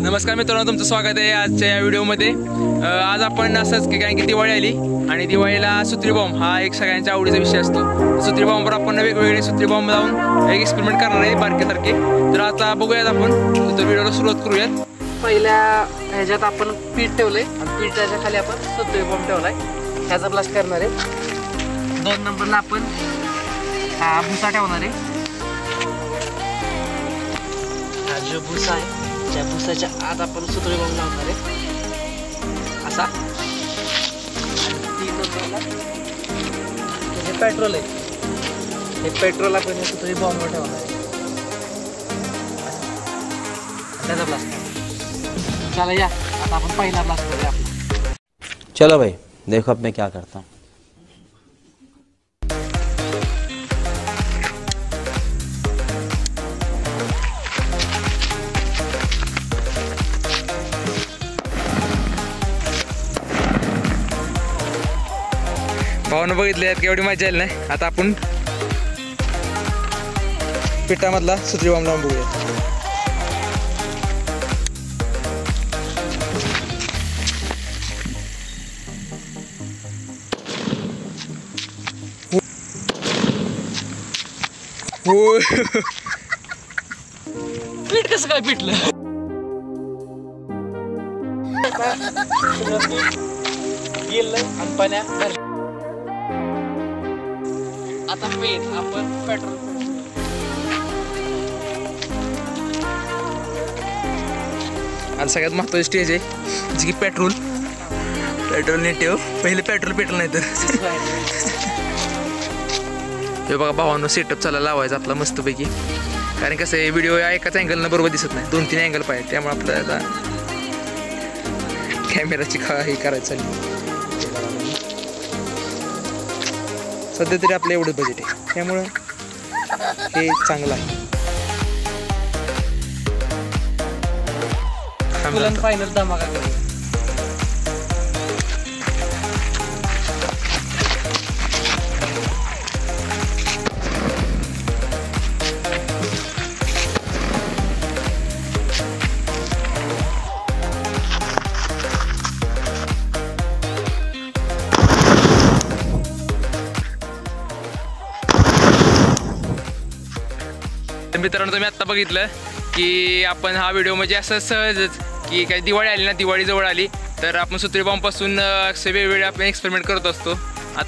नमस्कार मित्रांनो, तुमचं स्वागत आहे आजच्या या व्हिडिओमध्ये। आज आपण असंच की कारण की दिवाळी आली आणि दिवाळीला सुत्री बॉम्ब हा एक सगळ्यांच्या आवडीचा विषय असतो। सुत्री बॉम्बवर आपण वेगवेगळे सुत्री बॉम्ब लावून एक एक्सपेरिमेंट करणार आहे बारकेसारखे। तर आता बघूयात आपण, तर व्हिडिओला सुरुवात करूयात। पहिल्या ह्याच्यात आपण पीठ ठेवलंय आणि पीठाच्या खाली आपण सुत्री बॉम्ब ठेवलाय, ह्याचा ब्लास्ट करणार आहे। 2 नंबरला आपण हा भुसा ठेवणार आहे। हा जो भुसा आहे त्या भुसाच्या आत आपण सुत्री बॉम्ब लावणार आहे असा। 3 नंबरला हे पेट्रोल आहे, हे पेट्रोल आपण सुत्री बॉम्बवर ठेवणार आहे त्याचा ब्लास्ट। चला या आता आपण पहिला ब्लास्ट करूया आपला। चलो भाई देखो अब मैं क्या करता हूँ। भावानं बघितले आहेत केवढी मजा येईल नाही। आता आपण पिठामधला सुत्री बॉम्ब लावून बघूया। पीठ कसं काय पिटलं? आता पीठ आपण पेट्रोल आता सगळ्यात महत्त्वाची स्टेज आहे जी की पेट्रोल नाही ठेव, पहिले पेट्रोल पेट्रोल नाही तर हे बघा भावांनो सेटअप चालायला लावायचा आपला मस्तपैकी। कारण कसं आहे व्हिडिओ या एकाच अँगलनं बरोबर दिसत नाही, 2-3 अँगल पाहिजे, त्यामुळे आपल्याला कॅमेराची हे करायचं चालली। सध्या तरी आपलं एवढं बजेट आहे त्यामुळं हे चांगलं आहे। फायनल धमाका करूया। मित्रांनो तुम्ही आत्ता बघितलं की आपण हा व्हिडिओ म्हणजे असं सहजच की काही दिवाळी आली ना, दिवाळी जवळ आली तर आपण सुत्री बॉम्बपासून असे वेगवेगळे आपण एक्सपेरिमेंट करत असतो।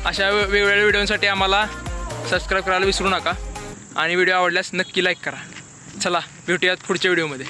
अशा वेगवेगळ्या व्हिडिओसाठी आम्हाला सबस्क्राईब करायला विसरू नका आणि व्हिडिओ आवडल्यास नक्की लाईक करा। चला भेटूयात पुढच्या व्हिडिओमध्ये।